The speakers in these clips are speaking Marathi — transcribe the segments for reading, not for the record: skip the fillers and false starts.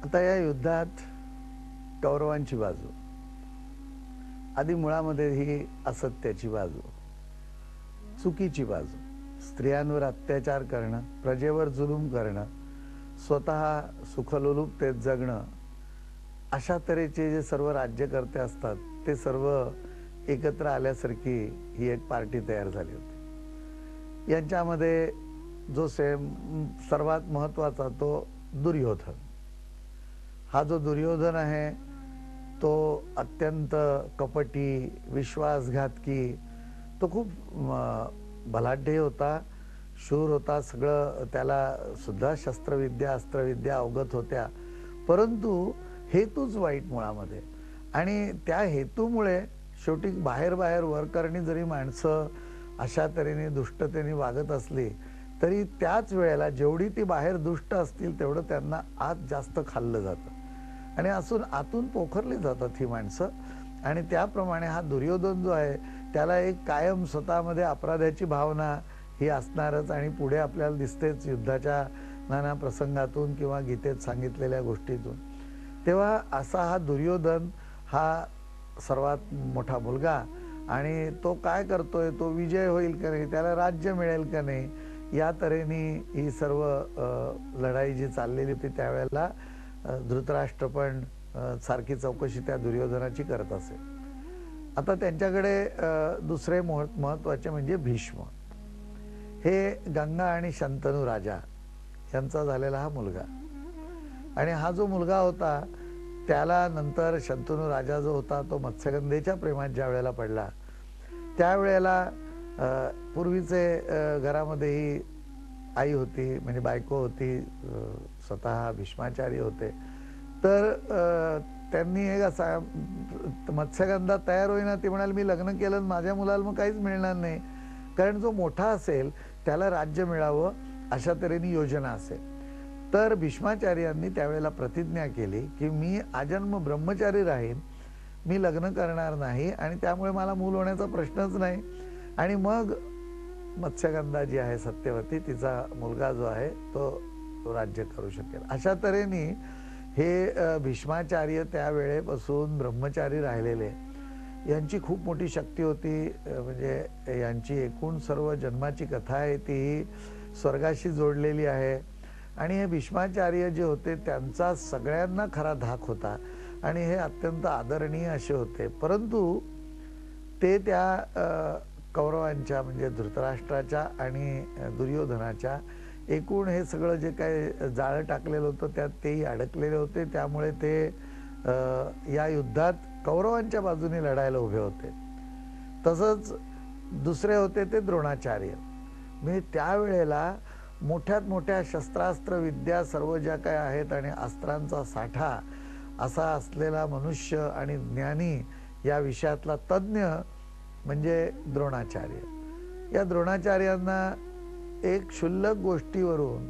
आता या युद्धात कौरवांची बाजू, आधी मुळामध्ये ही असत्याची बाजू, चुकीची बाजू, स्त्रियांवर अत्याचार करणं, प्रजेवर जुलूम करणं, स्वतः सुखलोलुपतेत जगणं, अशा तऱ्हेचे जे सर्व राज्यकर्ते असतात ते सर्व एकत्र आल्यासारखी ही एक पार्टी तयार झाली होती। यांच्यामध्ये जो सर्वात महत्त्वाचा तो दुर्योधन। हा जो दुर्योधन आहे तो अत्यंत कपटी, विश्वासघातकी, तो खूप बलाढ्य होता, शूर होता, सगळं त्याला सुद्धा शस्त्रविद्या अस्त्रविद्या अवगत होत्या, परंतु हेतूच वाईट मुळामध्ये। आणि त्या हेतूमुळे शेवटी बाहेर वरकरणी जरी माणसं अशा तऱ्हेने दुष्टतेने वागत असली तरी त्याच वेळेला जेवढी ती बाहेर दुष्ट असतील तेवढं त्यांना आत जास्त खाल्लं जातं आणि आतून पोखरली जातात ही माणसं। आणि त्याप्रमाणे हा दुर्योधन जो आहे त्याला एक कायम स्वतःमध्ये अपराधाची भावना ही असणारच आणि पुढे आपल्याला दिसतेच युद्धाच्या नाना प्रसंगातून किंवा गीतेत सांगितलेल्या गोष्टीतून। तेव्हा असा हा दुर्योधन हा सर्वात मोठा मुलगा आणि तो काय करतोय, तो विजय होईल का नाही, त्याला राज्य मिळेल का नाही, या तऱ्हेने ही सर्व लढाई जी चाललेली होती त्यावेळेला धृतराष्ट्र पण सारखी चौकशी त्या दुर्योधनाची करत असे। आता त्यांच्याकडे दुसरे महत्त्वाचे म्हणजे भीष्म, हे गंगा आणि शंतनू राजा यांचा झालेला हा मुलगा। आणि हा जो मुलगा होता त्याला नंतर शंतनू राजा जो होता तो मत्स्यगंधेच्या प्रेमात ज्या वेळेला पडला त्यावेळेला पूर्वीचे घरामध्येही आई होती, म्हणजे बायको होती, स्वतः भीष्माचार्य होते, तर त्यांनी एक असा मत्स्यगंधा तयार होईना, ती म्हणाल मी लग्न केलं माझ्या मुलाला मग काहीच मिळणार नाही, कारण जो मोठा असेल त्याला राज्य मिळावं अशा तऱ्हेने योजना असेल। तर भीष्माचार्यांनी त्यावेळेला प्रतिज्ञा केली की मी आजन्म ब्रह्मचारी राहीन, मी लग्न करणार नाही आणि त्यामुळे मला मूल होण्याचा प्रश्नच नाही। आणि मग मत्स्यगंधा जी आहे सत्यवती, तिचा मुलगा जो आहे तो राज्य करू शकेल। अशा तऱ्हेने हे भीष्माचार्य त्यावेळेपासून ब्रह्मचारी राहिलेले, यांची खूप मोठी शक्ती होती। म्हणजे यांची एकूण सर्व जन्माची कथा आहे ती स्वर्गाशी जोडलेली आहे। आणि हे भीष्माचार्य जे होते त्यांचा सगळ्यांना खरा धाक होता आणि हे अत्यंत आदरणीय असे होते, परंतु ते त्या कौरवांच्या म्हणजे धृतराष्ट्राच्या आणि दुर्योधनाच्या एकूण हे सगळं जे काही जाळं टाकलेलं होतं त्यात तेही अडकलेले होते, त्यामुळे ते या युद्धात कौरवांच्या बाजूने लढायला उभे होते। तसंच दुसरे होते ते द्रोणाचार्य, म्हणजे त्यावेळेला मोठ्यात मोठ्या शस्त्रास्त्र विद्या सर्व ज्या काय आहेत आणि अस्त्रांचा साठा असा असलेला मनुष्य आणि ज्ञानी या विषयातला तज्ञ म्हणजे द्रोणाचार्य। या द्रोणाचार्यांना एक क्षुल्लक गोष्टीवरून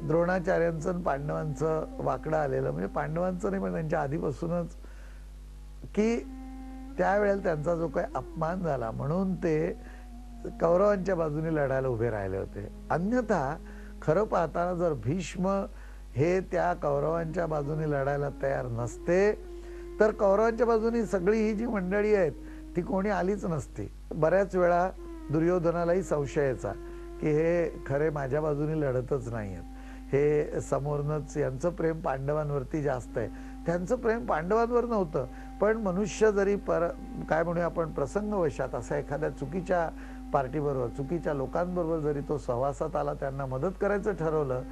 द्रोणाचार्यांचं आणि पांडवांचं वाकडं आलेलं, म्हणजे पांडवांचं नाही पण त्यांच्या आधीपासूनच, की त्यावेळेला त्यांचा जो काही अपमान झाला म्हणून ते कौरवांच्या बाजूने लढायला उभे राहिले होते। अन्यथा खरं पाहताना जर भीष्म हे त्या कौरवांच्या बाजूने लढायला तयार नसते तर कौरवांच्या बाजूने सगळी ही जी मंडळी आहेत ती कोणी आलीच नसती। बऱ्याच वेळा दुर्योधनालाही संशय यायचा की हे खरे माझ्या बाजूने लढतच नाही आहेत, हे समोरनच यांचं प्रेम पांडवांवरती जास्त आहे। त्यांचं प्रेम पांडवांवर नव्हतं, पण मनुष्य जरी काय म्हणूया आपण प्रसंगवशात असा एखाद्या चुकीच्या पार्टीबरोबर चुकीच्या लोकांबरोबर जरी तो सहवासात आला, त्यांना मदत करायचं ठरवलं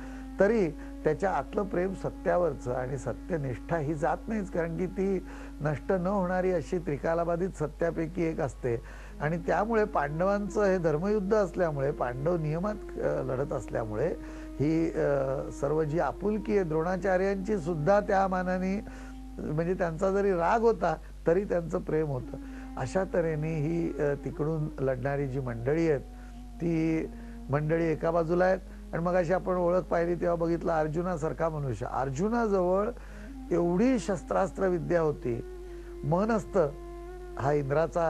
तरी त्याच्या आतलं प्रेम सत्यावरचं आणि सत्यनिष्ठा ही जात नाहीच, कारण की ती नष्ट न होणारी अशी त्रिकालाबाधित सत्यापैकी एक असते। आणि त्यामुळे पांडवांचं हे धर्मयुद्ध असल्यामुळे, पांडव नियमात लढत असल्यामुळे ही सर्व जी आपुलकी आहे द्रोणाचार्यांची सुद्धा त्या मानाने, म्हणजे त्यांचा जरी राग होता तरी त्यांचं प्रेम होतं। अशा तऱ्हेने ही तिकडून लढणारी जी मंडळी आहेत ती मंडळी एका बाजूला आहेत। आणि मग अशी आपण ओळख पाहिली तेव्हा बघितलं अर्जुनासारखा मनुष्य, अर्जुनाजवळ एवढी शस्त्रास्त्र विद्या होती, मन असतं, हा इंद्राचा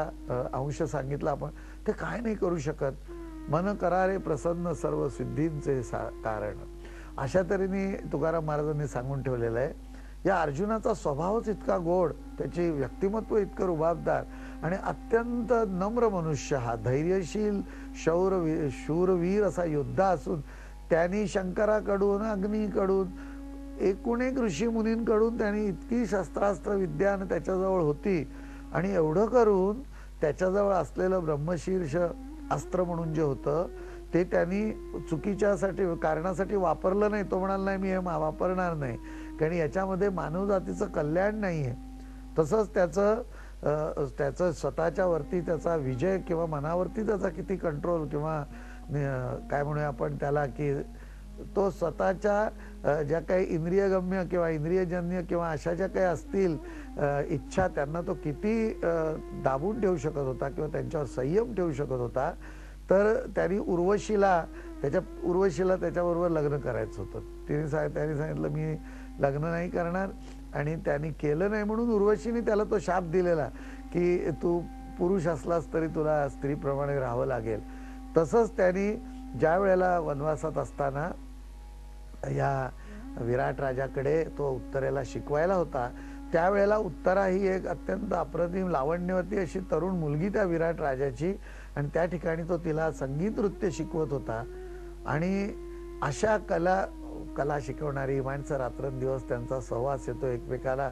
अंश सांगितला आपण, ते काय नाही करू शकत, मन करारे प्रसन्न सर्व सिद्धींचे कारण। अशा तऱ्हेने तुकाराम महाराजांनी सांगून ठेवलेलं आहे. या अर्जुनाचा स्वभावच इतका गोड, त्याचे व्यक्तिमत्व इतकं रुबाबदार आणि अत्यंत नम्र मनुष्य, हा धैर्यशील शूरवीर असा योद्धा असून त्यांनी शंकराकडून, अग्नीकडून, एकूण एक ऋषी मुनींकडून त्यांनी इतकी शस्त्रास्त्र विद्या त्याच्याजवळ होती. आणि एवढं करून त्याच्याजवळ असलेलं ब्रह्मशीर्ष अस्त्र म्हणून जे होतं ते त्यांनी चुकीच्यासाठी कारणासाठी वापरलं नाही. तो म्हणाला नाही, मी हे वापरणार नाही, कारण याच्यामध्ये मानवजातीचं कल्याण नाही आहे. तसंच त्याचं स्वतःच्या वरती त्याचा विजय किंवा मनावरती त्याचा किती कंट्रोल किंवा काय म्हणूया आपण त्याला, की तो स्वतःच्या ज्या काही इंद्रियगम्य किंवा इंद्रियजन्य किंवा अशा ज्या काही असतील इच्छा, त्यांना तो किती दाबून ठेवू शकत होता किंवा त्यांच्यावर संयम ठेवू शकत होता. तर त्यांनी उर्वशीला त्याच्याबरोबर लग्न करायचं होतं. त्यांनी सांगितलं मी लग्न नाही करणार, आणि त्यांनी केलं नाही म्हणून उर्वशीने त्याला तो शाप दिलेला की तू पुरुष असलास तरी तुला स्त्रीप्रमाणे राहावं लागेल. तसंच त्यांनी ज्या वेळेला वनवासात असताना या विराट राजाकडे तो उत्तरेला शिकवायला होता, त्यावेळेला उत्तरा ही एक अत्यंत अप्रतिम लावण्यवती अशी तरुण मुलगी त्या विराट राजाची, आणि त्या ठिकाणी तो तिला संगीत नृत्य शिकवत होता. आणि अशा कला शिकवणारी माणसं, रात्रंदिवस त्यांचा सहवास येतो एकमेकाला,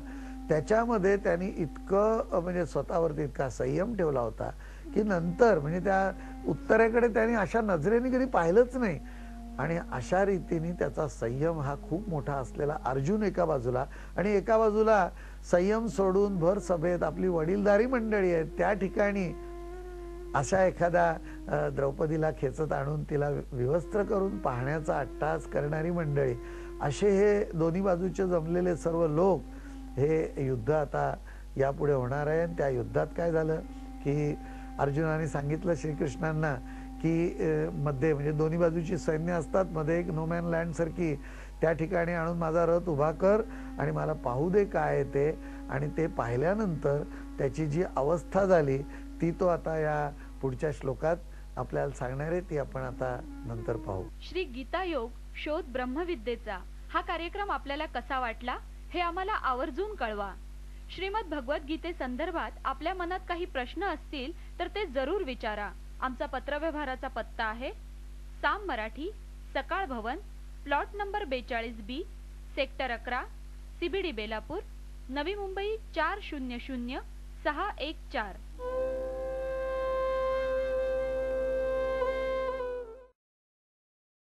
त्याच्यामध्ये त्यांनी इतकं म्हणजे स्वतःवरती इतका संयम ठेवला होता की नंतर म्हणजे त्या उत्तरेकडे त्यांनी अशा नजरेने कधी पाहिलंच नाही. आणि अशा रीतीने त्याचा संयम हा खूप मोठा असलेला अर्जुन एका बाजूला, आणि एका बाजूला संयम सोडून भर सभेत आपली वडीलधारी मंडळी आहेत त्या ठिकाणी अशा एखाद्या द्रौपदीला खेचत आणून तिला विवस्त्र करून पाहण्याचा अट्टाहास करणारी मंडळी, असे हे दोन्ही बाजूचे जमलेले सर्व लोक, हे युद्ध आता यापुढे होणार आहे. आणि त्या युद्धात काय झालं की अर्जुनाने सांगितलं श्रीकृष्णांना की मध्ये म्हणजे दोन्ही बाजूची सैन्य असतात, मध्ये एक नोमॅन लँड सारखी, त्या ठिकाणी आणून माझा रथ उभा कर आणि मला पाहू दे काय आहे ते. आणि ते पाहिल्यानंतर त्याची जी अवस्था झाली ती तो आता या पुढच्या श्लोकात आपल्याला सांगणार आहे, ती आपण आता नंतर पाहू. श्री गीता योग शोध ब्रह्मविद्येचा हा कार्यक्रम आपल्याला कसा वाटला हे आम्हाला आवर्जून कळवा. श्रीमद भगवद्गीते संदर्भात आपल्या मनात काही प्रश्न असतील तर ते जरूर विचारा. आमचा पत्रव्यवहाराचा पत्ता आहे Saam Marathi, Sakal Bhavan, plot number 42B, sector 11, CBD Belapur, Navi Mumbai 400614.